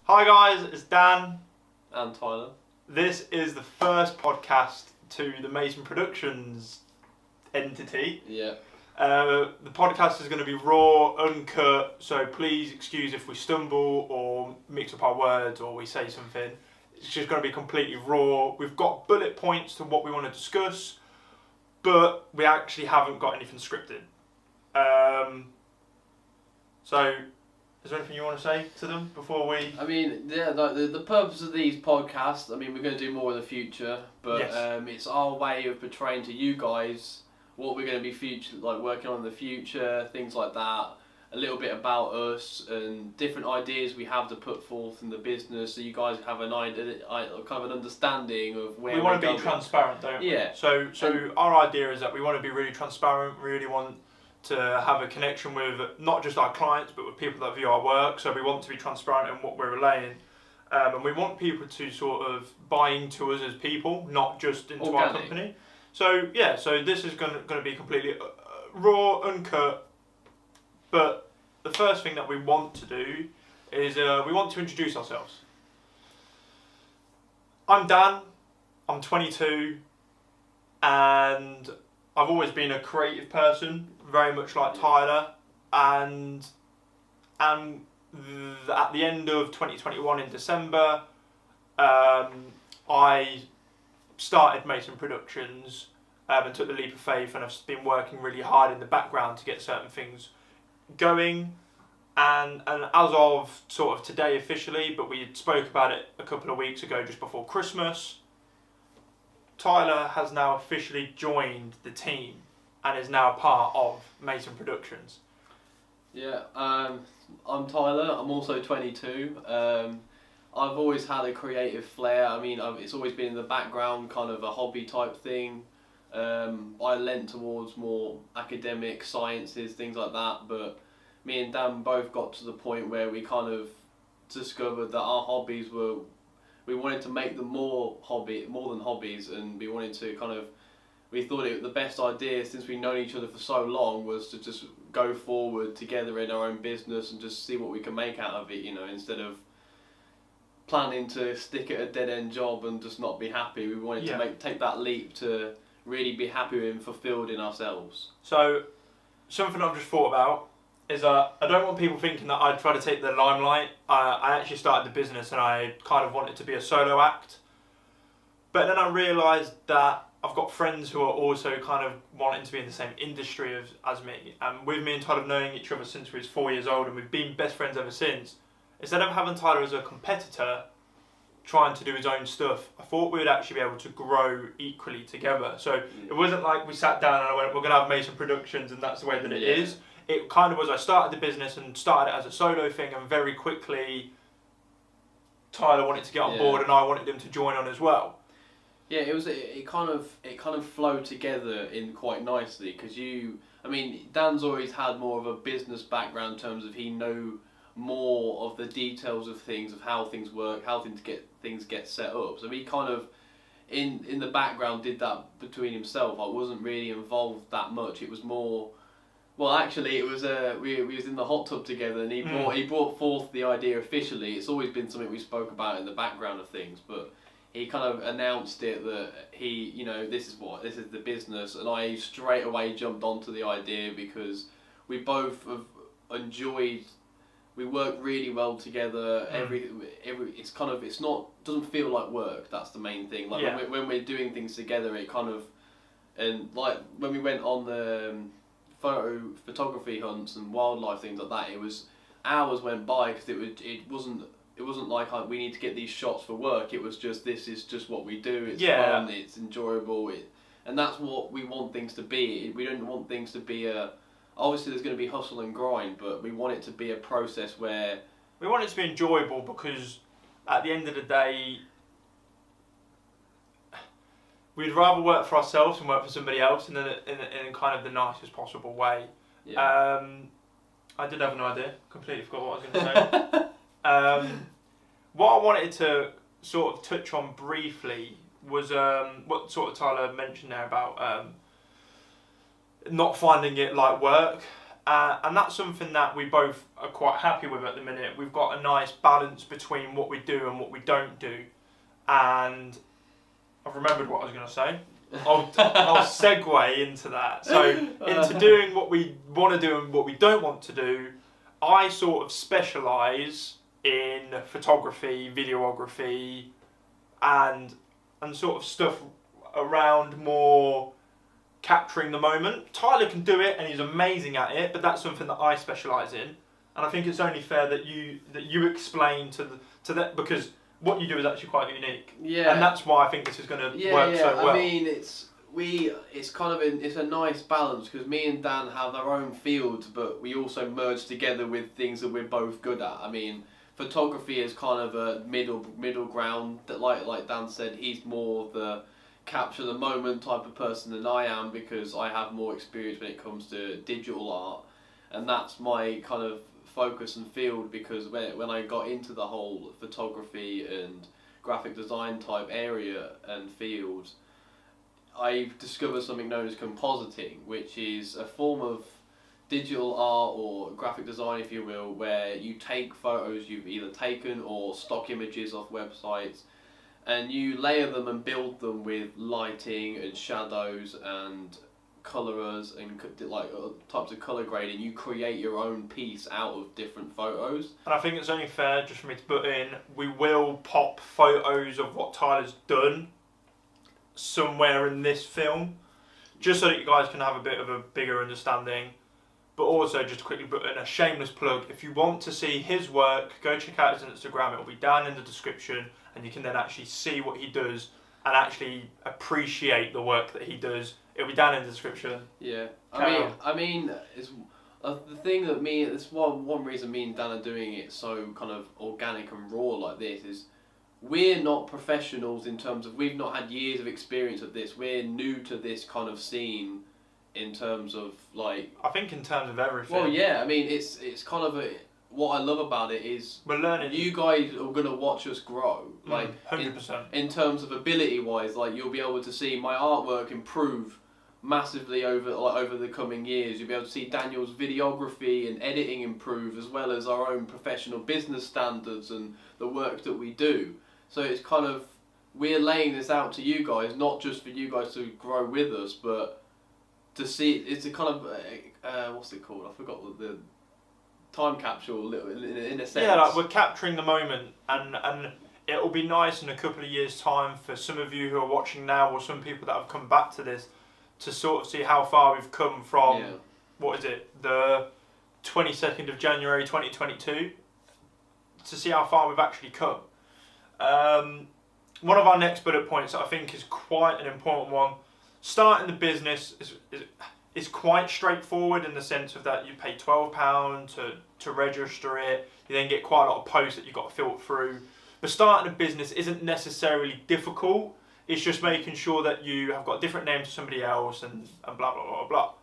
Hi guys, it's Dan. And Tyler. This is the first podcast to the Mason Productions entity. Yeah. The podcast is going to be raw, uncut, so please excuse if we stumble or mix up our words or we say something. It's just going to be completely raw. We've got bullet points to what we want to discuss, but we actually haven't got anything scripted. So, is there anything you want to say to them before we... I mean, yeah, like the purpose of these podcasts, I mean, we're going to do more in the future, but Yes. It's our way of portraying to you guys what we're going to be working on in the future, things like that, a little bit about us and different ideas we have to put forth in the business, so you guys have an idea, kind of an understanding of where we want to be transparent, don't we? Yeah. So our idea is that we want to be really transparent, really want to have a connection with not just our clients but with people that view our work. So we want to be transparent in what we're relaying, and we want people to sort of buy into us as people, not just into our company. So yeah, so this is going to be completely raw, uncut. But the first thing that we want to do is we want to introduce ourselves. I'm Dan. I'm 22, and I've always been a creative person, very much like Tyler, and at the end of 2021 in December, I started Mason Productions and took the leap of faith, and I've been working really hard in the background to get certain things going, and as of sort of today officially, but we spoke about it a couple of weeks ago just before Christmas, Tyler has now officially joined the team and is now part of Mason Productions. Yeah, I'm Tyler. I'm also 22. I've always had a creative flair. I mean, it's always been in the background, kind of a hobby type thing. I lent towards more academic sciences, things like that, but me and Dan both got to the point where we kind of discovered that our hobbies were, we wanted to make them more than hobbies, and we wanted to we thought the best idea, since we've known each other for so long, was to just go forward together in our own business and just see what we can make out of it, instead of planning to stick at a dead-end job and just not be happy. We wanted to take that leap to really be happy and fulfilled in ourselves. So, something I've just thought about is I don't want people thinking that I try to take the limelight. I actually started the business and I kind of wanted to be a solo act. But then I realised that I've got friends who are also kind of wanting to be in the same industry as me. And with me and Tyler knowing each other since we was 4 years old, and we've been best friends ever since, instead of having Tyler as a competitor trying to do his own stuff, I thought we would actually be able to grow equally together. So it wasn't like we sat down and I went, we're going to have Mason Productions and that's the way that it is. It kind of was, I started the business and started it as a solo thing, and very quickly Tyler wanted to get on board and I wanted him to join on as well. Yeah, it kind of flowed together in quite nicely, because Dan's always had more of a business background in terms of he know more of the details of things, of how things work, how things get set up. So he kind of in the background did that between himself. I wasn't really involved that much. It was more, well, actually, it was we was in the hot tub together, and he brought forth the idea officially. It's always been something we spoke about in the background of things, but he kind of announced it that this is the business, and I straight away jumped onto the idea because we both have enjoyed. We work really well together. Doesn't feel like work. That's the main thing. Like when we're doing things together, it kind of, and like when we went on the photography hunts and wildlife things like that, it was hours went by because it wasn't like we need to get these shots for work. It was just, this is just what we do. It's fun. It's enjoyable. And that's what we want things to be. We don't want things to be obviously there's going to be hustle and grind, but we want it to be a process where... We want it to be enjoyable, because at the end of the day, we'd rather work for ourselves and work for somebody else in kind of the nicest possible way. Yeah. I did have an idea. Completely forgot what I was going to say. What I wanted to sort of touch on briefly was what sort of Tyler mentioned there about not finding it like work. And that's something that we both are quite happy with at the minute. We've got a nice balance between what we do and what we don't do. And I've remembered what I was going to say. I'll segue into that. So, into doing what we want to do and what we don't want to do, I sort of specialise in photography, videography, and sort of stuff around more capturing the moment. Tyler can do it and he's amazing at it, but that's something that I specialise in. And I think it's only fair that you explain to that, because what you do is actually quite unique. Yeah. And that's why I think this is going to work so well. I mean, it's a nice balance, because me and Dan have our own fields, but we also merge together with things that we're both good at. I mean, photography is kind of a middle ground. That like Dan said, he's more the capture the moment type of person than I am, because I have more experience when it comes to digital art, and that's my kind of focus and field. Because when I got into the whole photography and graphic design type area and field, I discovered something known as compositing, which is a form of digital art or graphic design, if you will, where you take photos you've either taken or stock images off websites, and you layer them and build them with lighting and shadows and colours and like types of colour grading. You create your own piece out of different photos. And I think it's only fair, just for me to put in, we will pop photos of what Tyler's done somewhere in this film, just so that you guys can have a bit of a bigger understanding. But also, just to quickly put in a shameless plug, if you want to see his work, go check out his Instagram. It will be down in the description, and you can then actually see what he does and actually appreciate the work that he does. It'll be down in the description. Yeah, I mean, it's the thing that it's one reason me and Dan are doing it so kind of organic and raw like this is, we're not professionals in terms of, we've not had years of experience of this. We're new to this kind of scene in terms of like... I think in terms of everything. Well, yeah, I mean, it's kind of what I love about it is... We're learning. You guys are going to watch us grow. Like 100%. In terms of ability-wise, like you'll be able to see my artwork improve massively over the coming years. You'll be able to see Daniel's videography and editing improve, as well as our own professional business standards and the work that we do. So it's kind of, we're laying this out to you guys, not just for you guys to grow with us, but to see, it's a kind of, what's it called? I forgot the time capsule in a sense. Yeah, like we're capturing the moment, and it'll be nice in a couple of years' time for some of you who are watching now, or some people that have come back to this, to sort of see how far we've come from, what is it, the 22nd of January 2022, to see how far we've actually come. One of our next bullet points that I think is quite an important one, starting the business is quite straightforward in the sense of that you pay £12 to register it, you then get quite a lot of posts that you've got to filter through. But starting a business isn't necessarily difficult, it's just making sure that you have got a different name to somebody else and blah blah blah blah.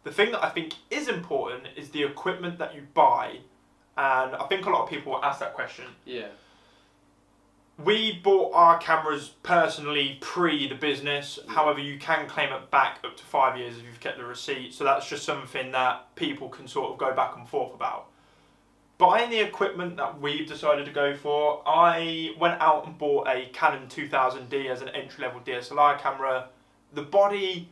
The thing that I think is important is the equipment that you buy, and I think a lot of people will ask that question. Yeah. We bought our cameras personally pre the business. However, you can claim it back up to 5 years if you've kept the receipt. So that's just something that people can sort of go back and forth about. Buying the equipment that we've decided to go for, I went out and bought a Canon 2000D as an entry-level DSLR camera. The body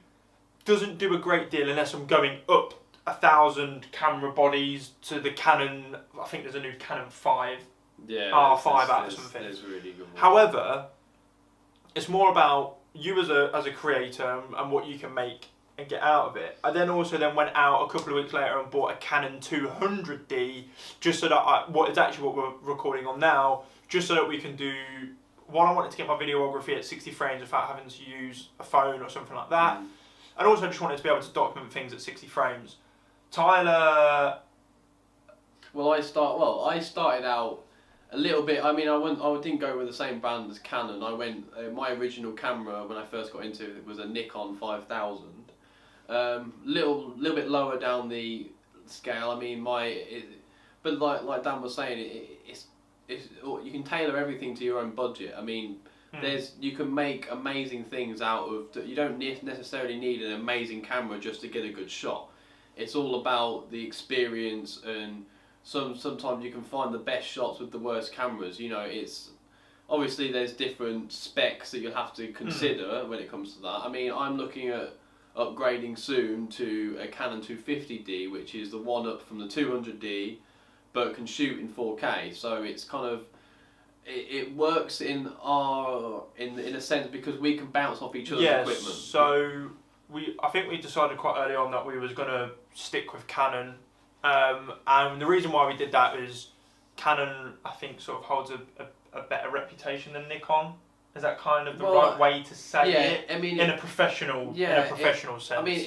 doesn't do a great deal unless I'm going up 1,000 camera bodies to the Canon. I think there's a new Canon 5. Yeah, R5 out of something. Really good one. However, it's more about you as a creator and what you can make and get out of it. I then also went out a couple of weeks later and bought a Canon 200D, just so that what we're recording on now, just so that we can do. One, I wanted to get my videography at 60 frames without having to use a phone or something like that, and also I just wanted to be able to document things at 60 frames. Tyler. Well, I started out a little bit. I mean, I didn't go with the same brand as Canon. I went. My original camera when I first got into it was a Nikon 5000. Little bit lower down the scale. I mean, but like Dan was saying, it's you can tailor everything to your own budget. I mean, you can make amazing things out of. You don't necessarily need an amazing camera just to get a good shot. it's all about the experience, and sometimes you can find the best shots with the worst cameras. You know, it's obviously there's different specs that you'll have to consider when it comes to that. I mean, I'm looking at upgrading soon to a Canon 250D, which is the one up from the 200D, but can shoot in 4K. So it's kind of it works in a sense because we can bounce off each other's equipment. So I think we decided quite early on that we was gonna stick with Canon, and the reason why we did that is Canon, I think, sort of holds a better reputation than Nikon. Is that kind of the right way to say it? I mean, in a professional sense. I mean,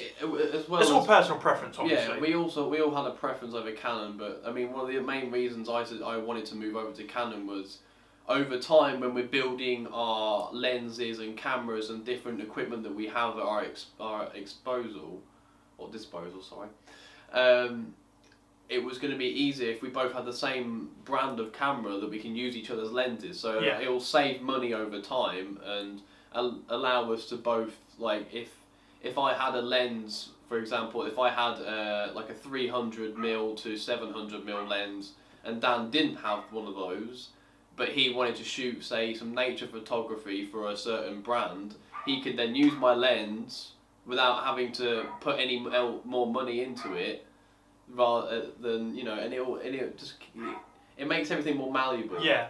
as well. It's all personal preference, obviously. Yeah, we all had a preference over Canon, but I mean, one of the main reasons I wanted to move over to Canon was, over time, when we're building our lenses and cameras and different equipment that we have at our disposal, it was going to be easier if we both had the same brand of camera that we can use each other's lenses. So it will save money over time and allow us to both, like, if I had a lens, for example, if I had like a 300mm to 700mm lens and Dan didn't have one of those, but he wanted to shoot, say, some nature photography for a certain brand, he could then use my lens without having to put any more money into it, rather than, you know, and it makes everything more malleable. Yeah.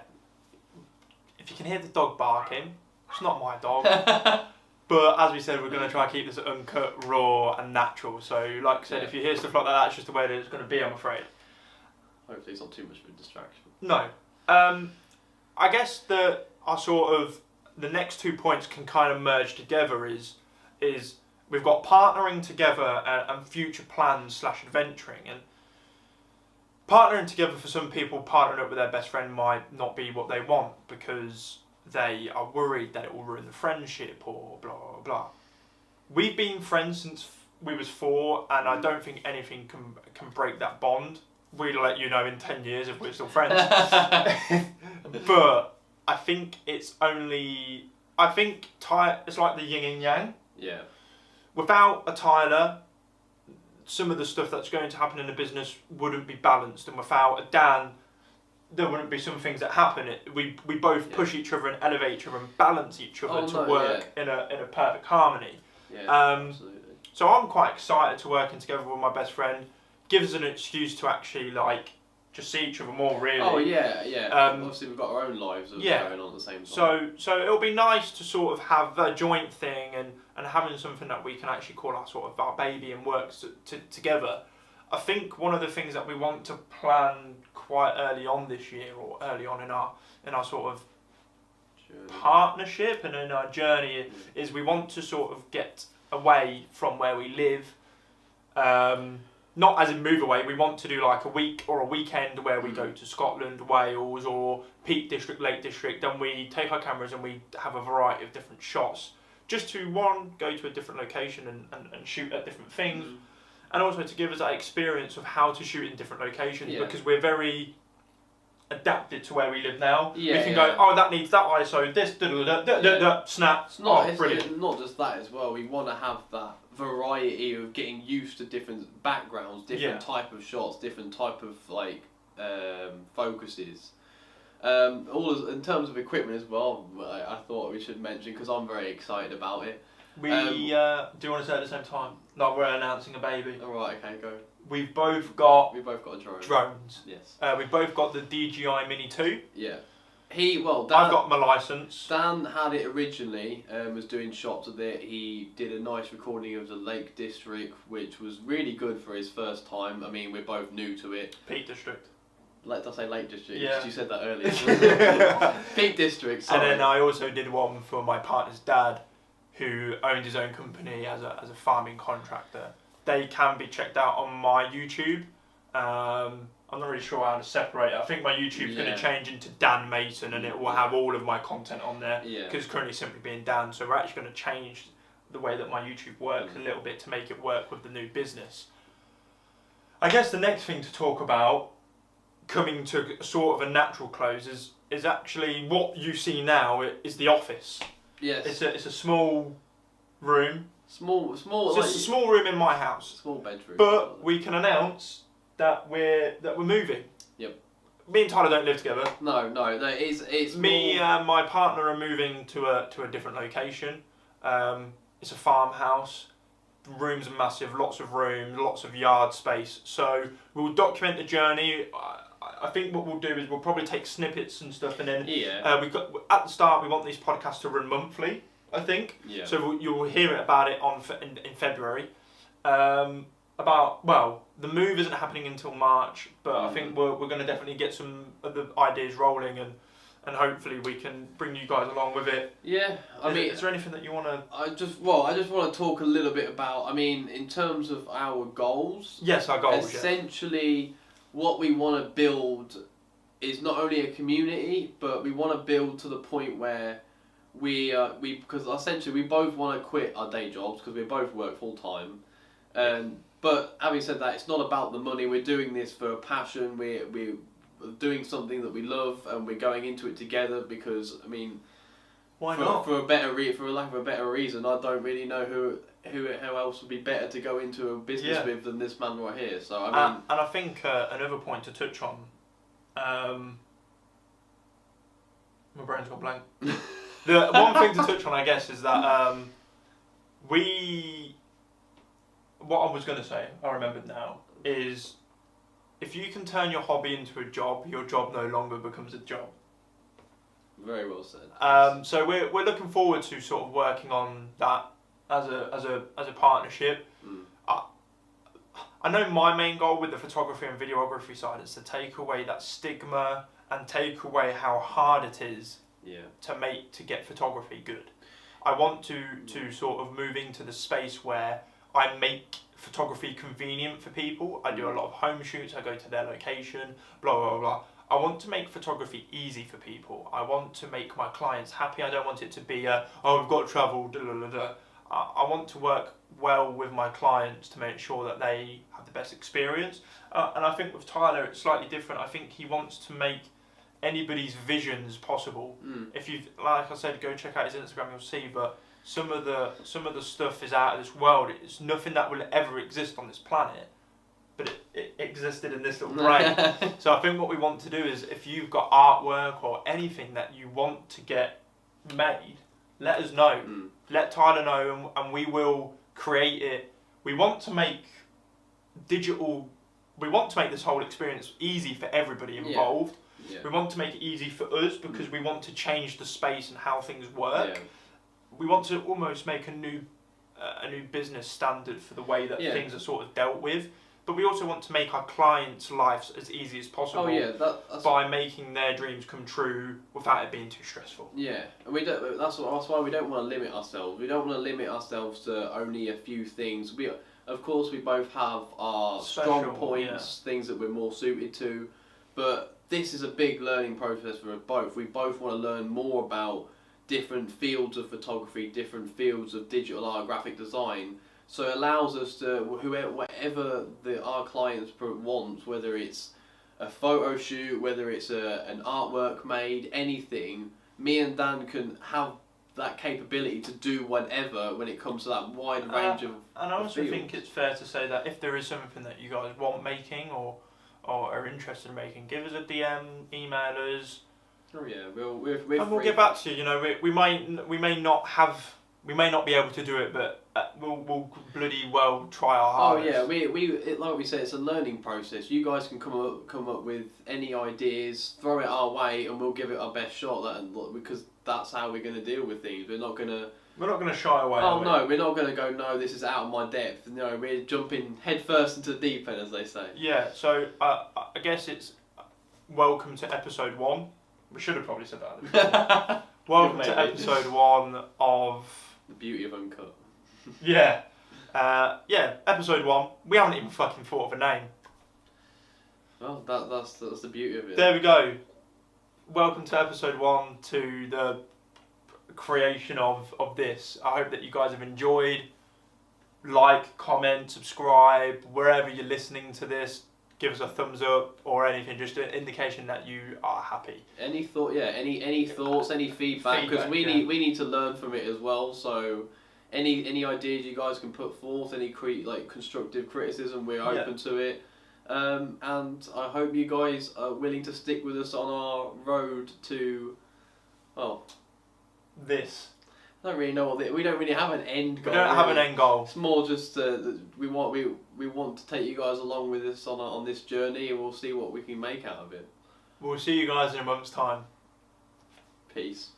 If you can hear the dog barking, it's not my dog. But as we said, we're going to try and keep this uncut, raw and natural. So like I said, if you hear stuff like that, that's just the way that it's going to be, I'm afraid. Hopefully it's not too much of a distraction. No. I guess the next 2 points can kind of merge together is we've got partnering together and future plans / adventuring. And partnering together, for some people, partnering up with their best friend might not be what they want because they are worried that it will ruin the friendship or blah, blah, blah. We've been friends since we was 4, and I don't think anything can break that bond. We'll let you know in 10 years if we're still friends. But I think it's like the yin and yang. Yeah. Without a Tyler, some of the stuff that's going to happen in the business wouldn't be balanced, and without a Dan, there wouldn't be some things that happen. We both push each other and elevate each other and balance each other to work in a perfect harmony. Yeah, absolutely. So I'm quite excited to working together with my best friend. Gives us an excuse to actually just see each other more, really. Oh yeah. Obviously we've got our own lives going on at the same time. So it'll be nice to sort of have a joint thing and having something that we can actually call our baby and work together. I think one of the things that we want to plan quite early on this year, or early on in our sort of partnership and in our journey, is we want to sort of get away from where we live. Not as in move away, we want to do like a week or a weekend where we go to Scotland, Wales, or Peak District, Lake District, and we take our cameras and we have a variety of different shots. Just to, go to a different location and shoot at different things, and also to give us that experience of how to shoot in different locations, because we're very adapted to where we live now. We can go, that needs that ISO, this, snap. It's not, brilliant. It's not just that as well, we want to have that variety of getting used to different backgrounds, different type of shots, different type of focuses. In terms of equipment as well, I thought we should mention, because I'm very excited about it. Do you want to say at the same time? Like we're announcing a baby. Alright, okay, go. We've both got a drone. Drones. Yes. We've both got the DJI Mini 2. Yeah. I've got my licence. Dan had it originally, was doing shots of it. He did a nice recording of the Lake District, which was really good for his first time. I mean, we're both new to it. Peak District. Did I say Lake District? Yeah. You said that earlier. Peak District, sorry. And then I also did one for my partner's dad, who owned his own company as a farming contractor. They can be checked out on my YouTube. I'm not really sure how to separate it. I think my YouTube's going to change into Dan Mason, and it will have all of my content on there, because it's currently simply being Dan. So we're actually going to change the way that my YouTube works a little bit to make it work with the new business. I guess the next thing to talk about, coming to sort of a natural close, is actually what you see now is the office. Yes. It's a small room. Small. So it's a small room in my house. Small bedroom. But we can announce that we're moving. Yep. Me and Tyler don't live together. No. It's me more... and my partner are moving to a different location. It's a farmhouse. The rooms are massive, lots of room, lots of yard space. So we'll document the journey. I think what we'll do is we'll probably take snippets and stuff, and then we've got at the start we want these podcasts to run monthly. I think. Yeah. So you'll hear it about it in February. The move isn't happening until March, but I think we're going to definitely get some of the ideas rolling, and hopefully we can bring you guys along with it. Yeah, is there anything that you want to? I just want to talk a little bit about. In terms of our goals. Yes, our goals. Essentially, what we want to build is not only a community, but we want to build to the point where because essentially we both want to quit our day jobs because we both work full time, but having said that, it's not about the money. We're doing this for a passion. We're doing something that we love, and we're going into it together because why not? For lack of a better reason, I don't really know who else would be better to go into a business with than this man right here. So and I think another point to touch on, my brain's gone blank. The one thing to touch on, I guess, is that what I was going to say, I remembered now, is if you can turn your hobby into a job, your job no longer becomes a job. Very well said. So we're looking forward to sort of working on that as a partnership. I know my main goal with the photography and videography side is to take away that stigma and take away how hard it is to get photography good. I want to sort of move into the space where I make photography convenient for people. I do a lot of home shoots, I go to their location, blah, blah, blah. I want to make photography easy for people. I want to make my clients happy. I don't want it to be we've got to travel, da, da, da, da. I want to work well with my clients to make sure that they have the best experience. And I think with Tyler, it's slightly different. I think he wants to make anybody's visions possible. If you've, like I said, go check out his Instagram, you'll see. But some of the stuff is out of this world. It's nothing that will ever exist on this planet, but it existed in this little brain. So I think what we want to do is, if you've got artwork or anything that you want to get made, let us know. Let Tyler know, and we will create it. We want to make digital. We want to make this whole experience easy for everybody involved. Yeah. We want to make it easy for us because we want to change the space and how things work. Yeah. We want to almost make a new business standard for the way that things are sort of dealt with. But we also want to make our clients' lives as easy as possible by making their dreams come true without it being too stressful. Yeah, and we don't. That's why we don't want to limit ourselves. We don't want to limit ourselves to only a few things. Of course, we both have our strong points, things that we're more suited to, but this is a big learning process for us both. We both want to learn more about different fields of photography, different fields of digital art, graphic design. So it allows us to, whatever our clients want, whether it's a photo shoot, whether it's an artwork made, anything, me and Dan can have that capability to do whatever when it comes to that wide range of And I also think it's fair to say that if there is something that you guys want making or are interested in making, give us a DM, email us. Oh yeah, we'll get back to you. You know, we may not be able to do it, but we'll bloody well try our hardest. Oh yeah, like we said, it's a learning process. You guys can come up with any ideas, throw it our way, and we'll give it our best shot. Because that's how we're going to deal with things. We're not going to shy away. Oh no, we're not going to go. No, this is out of my depth. No, we're jumping head first into the deep end, as they say. Yeah. So I guess it's welcome to episode 1. We should have probably said that. Welcome to episode 1 of The Beauty of Uncut. Yeah. Episode 1. We haven't even fucking thought of a name. Well, that's the beauty of it. There we go. Welcome to episode 1, to the creation of this. I hope that you guys have enjoyed. Like, comment, subscribe, wherever you're listening to this. Give us a thumbs up or anything, just an indication that you are happy. Any thoughts, any feedback, because we need to learn from it as well. So any ideas you guys can put forth, any constructive criticism, we're open to it. And I hope you guys are willing to stick with us on our road to, well, this. I don't really know we don't really have an end goal. We don't have an end goal. It's more just we want to take you guys along with us on this journey, and we'll see what we can make out of it. We'll see you guys in a month's time. Peace.